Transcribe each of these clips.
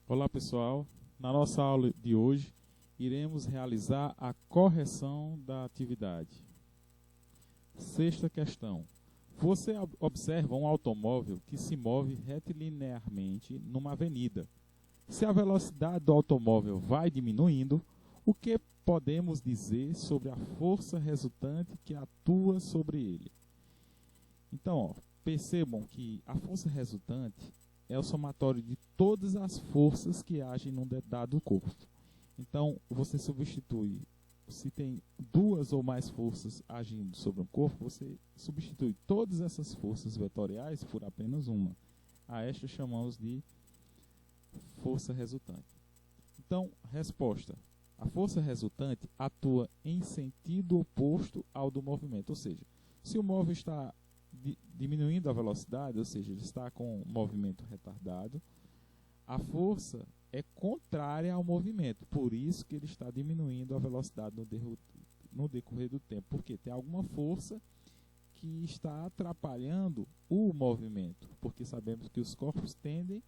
Olá pessoal, na nossa aula de hoje iremos realizar a correção da atividade. Sexta questão. Você observa um automóvel que se move retilinearmente numa avenida. Se a velocidade do automóvel vai diminuindo, o que podemos dizer sobre a força resultante que atua sobre ele? Então, percebam que a força resultante é o somatório de todas as forças que agem num dado corpo. Então, você substitui, se tem duas ou mais forças agindo sobre um corpo, você substitui todas essas forças vetoriais por apenas uma. A esta chamamos de força resultante. Então, resposta. A força resultante atua em sentido oposto ao do movimento, ou seja, se o móvel está diminuindo a velocidade, ou seja, ele está com movimento retardado, a força é contrária ao movimento, por isso que ele está diminuindo a velocidade no decorrer do tempo, porque tem alguma força que está atrapalhando o movimento, porque sabemos que os corpos tendem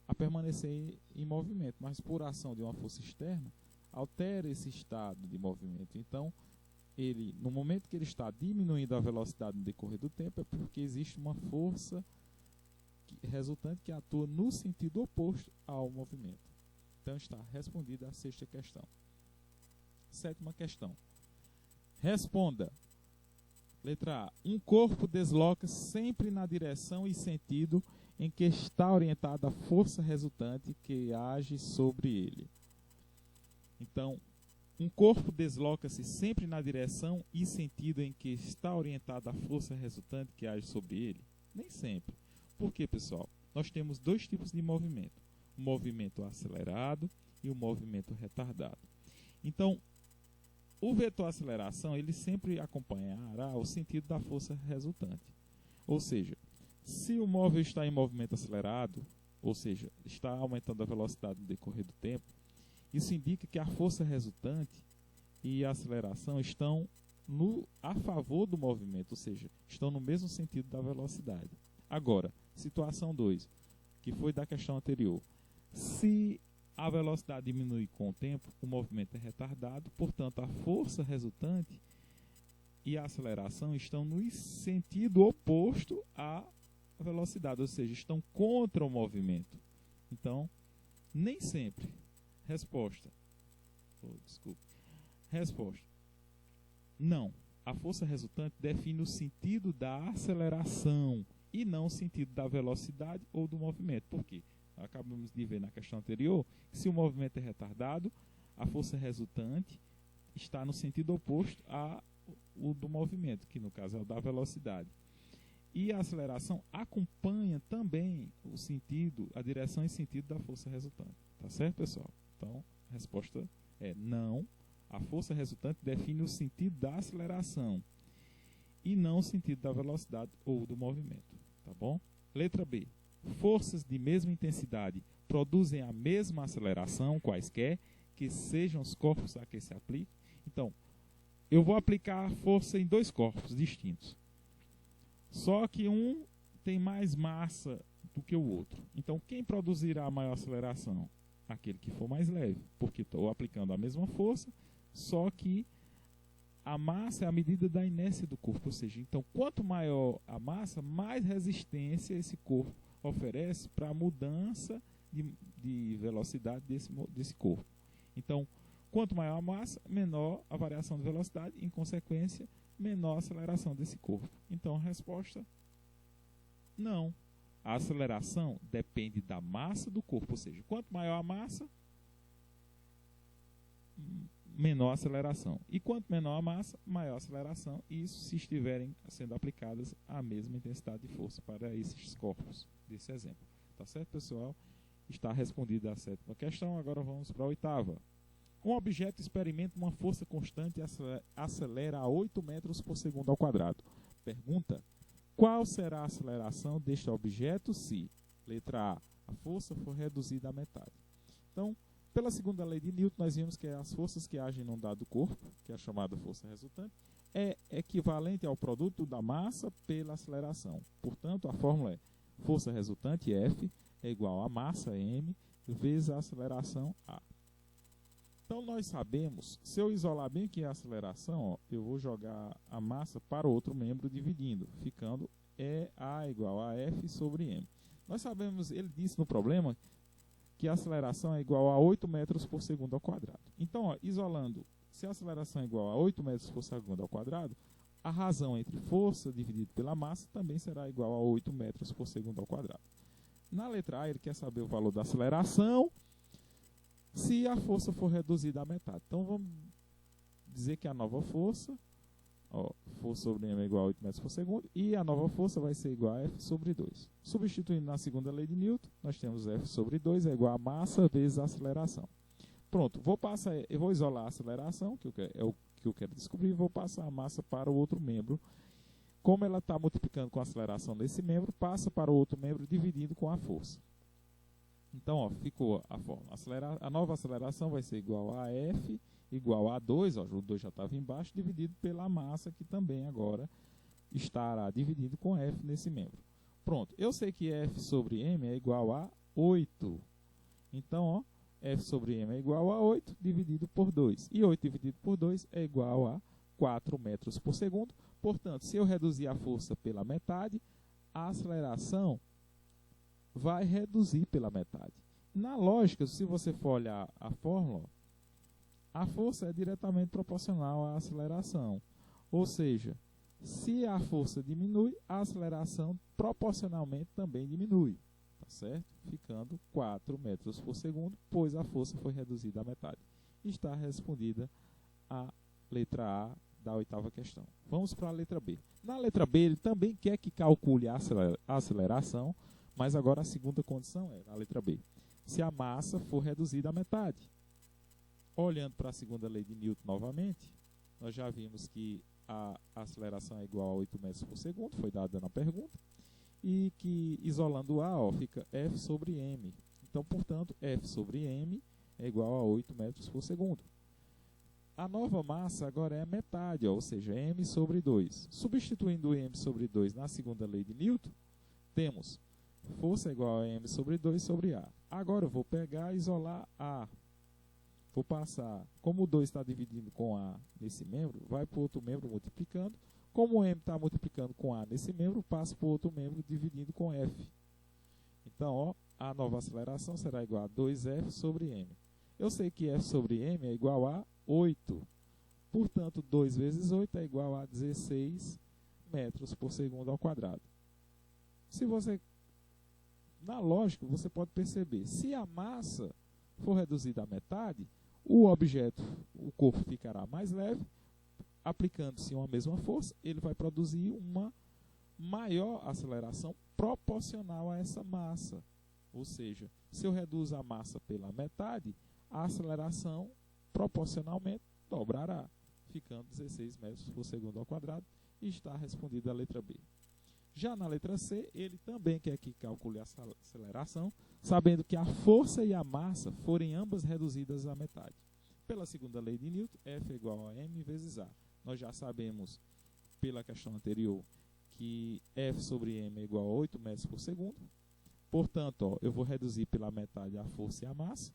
a permanecer em movimento, mas por ação de uma força externa, altera esse estado de movimento. Então, ele, no momento que ele está diminuindo a velocidade no decorrer do tempo, é porque existe uma força resultante que atua no sentido oposto ao movimento. Então está respondida a sexta questão. Sétima questão. Responda. Letra A. Um corpo desloca sempre na direção e sentido em que está orientada a força resultante que age sobre ele. Então, um corpo desloca-se sempre na direção e sentido em que está orientada a força resultante que age sobre ele? Nem sempre. Por quê, pessoal? Nós temos dois tipos de movimento. O movimento acelerado e o movimento retardado. Então, o vetor aceleração, ele sempre acompanhará o sentido da força resultante. Ou seja, se o móvel está em movimento acelerado, ou seja, está aumentando a velocidade no decorrer do tempo, isso indica que a força resultante e a aceleração estão a favor do movimento, ou seja, estão no mesmo sentido da velocidade. Agora, situação 2, que foi da questão anterior. Se a velocidade diminui com o tempo, o movimento é retardado, portanto, a força resultante e a aceleração estão no sentido oposto à velocidade, ou seja, estão contra o movimento. Então, nem sempre. Resposta. Resposta. Não. A força resultante define o sentido da aceleração e não o sentido da velocidade ou do movimento. Por quê? Acabamos de ver na questão anterior que se o movimento é retardado, a força resultante está no sentido oposto ao do movimento, que no caso é o da velocidade. E a aceleração acompanha também o sentido, a direção e sentido da força resultante. Tá certo, pessoal? Então, a resposta é não. A força resultante define o sentido da aceleração e não o sentido da velocidade ou do movimento. Tá bom? Letra B. Forças de mesma intensidade produzem a mesma aceleração, quaisquer que sejam os corpos a que se aplique. Então, eu vou aplicar a força em dois corpos distintos. Só que um tem mais massa do que o outro. Então, quem produzirá a maior aceleração? Aquele que for mais leve, porque estou aplicando a mesma força, só que a massa é a medida da inércia do corpo, ou seja, então quanto maior a massa, mais resistência esse corpo oferece para a mudança de velocidade desse corpo. Então, quanto maior a massa, menor a variação de velocidade, em consequência, menor a aceleração desse corpo. Então, a resposta, não. A aceleração depende da massa do corpo, ou seja, quanto maior a massa, menor a aceleração. E quanto menor a massa, maior a aceleração. Isso se estiverem sendo aplicadas a mesma intensidade de força para esses corpos, desse exemplo. Tá certo, pessoal? Está respondida a sétima questão. Agora vamos para a oitava. Um objeto experimenta uma força constante e acelera a 8 metros por segundo ao quadrado. Pergunta: qual será a aceleração deste objeto se, letra A força for reduzida à metade? Então, pela segunda lei de Newton, nós vimos que as forças que agem num dado corpo, que é a chamada força resultante, é equivalente ao produto da massa pela aceleração. Portanto, a fórmula é força resultante, F, é igual a massa m vezes a aceleração a. Então nós sabemos, se eu isolar bem aqui a aceleração, ó, eu vou jogar a massa para o outro membro dividindo, ficando a igual a F sobre m. Nós sabemos, ele disse no problema, que a aceleração é igual a 8 metros por segundo ao quadrado. Então, ó, isolando, se a aceleração é igual a 8 metros por segundo ao quadrado, a razão entre força dividido pela massa também será igual a 8 metros por segundo ao quadrado. Na letra A, ele quer saber o valor da aceleração se a força for reduzida à metade. Então, vamos dizer que a nova força, ó, força sobre m é igual a 8 metros por segundo, e a nova força vai ser igual a F sobre 2. Substituindo na segunda lei de Newton, nós temos F sobre 2 é igual a massa vezes a aceleração. Pronto, eu vou isolar a aceleração, é o que eu quero descobrir, e vou passar a massa para o outro membro. Como ela está multiplicando com a aceleração desse membro, passa para o outro membro dividindo com a força. Então, ó, ficou a fórmula. A nova aceleração vai ser igual a F igual a 2, ó, o 2 já estava embaixo, dividido pela massa, que também agora estará dividido com F nesse membro. Pronto, eu sei que F sobre m é igual a 8. Então, ó, F sobre m é igual a 8 dividido por 2. E 8 dividido por 2 é igual a 4 metros por segundo. Portanto, se eu reduzir a força pela metade, a aceleração vai reduzir pela metade. Na lógica, se você for olhar a fórmula, a força é diretamente proporcional à aceleração. Ou seja, se a força diminui, a aceleração proporcionalmente também diminui. Tá certo? Ficando 4 metros por segundo, pois a força foi reduzida à metade. Está respondida a letra A da oitava questão. Vamos para a letra B. Na letra B, ele também quer que calcule a aceleração, mas agora a segunda condição é, na letra B, se a massa for reduzida à metade. Olhando para a segunda lei de Newton novamente, nós já vimos que a aceleração é igual a 8 metros por segundo, foi dada na pergunta, e que isolando A, ó, fica F sobre m. Então, portanto, F sobre m é igual a 8 metros por segundo. A nova massa agora é a metade, ó, ou seja, m sobre 2. Substituindo m sobre 2 na segunda lei de Newton, temos força igual a m sobre 2 sobre A. Agora eu vou pegar e isolar A. Vou passar, como o 2 está dividindo com A nesse membro, vai para o outro membro multiplicando. Como o m está multiplicando com A nesse membro, passo para o outro membro dividindo com F. Então, ó, a nova aceleração será igual a 2F sobre m. Eu sei que F sobre m é igual a 8. Portanto, 2 vezes 8 é igual a 16 metros por segundo ao quadrado. Se você, na lógica, você pode perceber, se a massa for reduzida à metade, o objeto, o corpo ficará mais leve, aplicando-se uma mesma força, ele vai produzir uma maior aceleração proporcional a essa massa. Ou seja, se eu reduzo a massa pela metade, a aceleração proporcionalmente dobrará, ficando 16 metros por segundo ao quadrado, e está respondida a letra B. Já na letra C, ele também quer que calcule a aceleração, sabendo que a força e a massa forem ambas reduzidas à metade. Pela segunda lei de Newton, F é igual a m vezes A. Nós já sabemos, pela questão anterior, que F sobre m é igual a 8 metros por segundo. Portanto, ó, eu vou reduzir pela metade a força e a massa.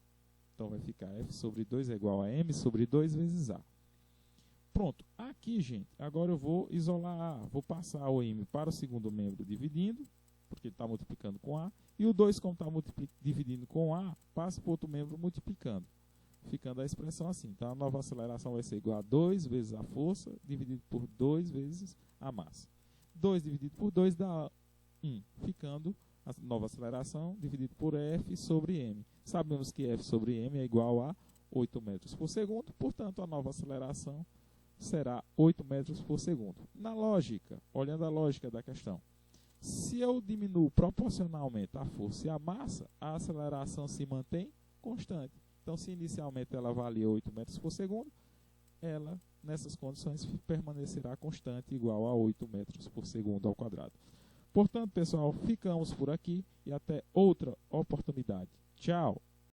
Então, vai ficar F sobre 2 é igual a m sobre 2 vezes A. Pronto. Aqui, gente, agora eu vou isolar A. Vou passar o m para o segundo membro dividindo, porque ele está multiplicando com A. E o 2, como está dividindo com A, passa para o outro membro multiplicando. Ficando a expressão assim. Então, a nova aceleração vai ser igual a 2 vezes a força, dividido por 2 vezes a massa. 2 dividido por 2 dá 1, ficando a nova aceleração dividido por F sobre m. Sabemos que F sobre m é igual a 8 metros por segundo, portanto, a nova aceleração será 8 metros por segundo. Na lógica, olhando a lógica da questão, se eu diminuo proporcionalmente a força e a massa, a aceleração se mantém constante. Então, se inicialmente ela valia 8 metros por segundo, ela, nessas condições, permanecerá constante, igual a 8 metros por segundo ao quadrado. Portanto, pessoal, ficamos por aqui e até outra oportunidade. Tchau!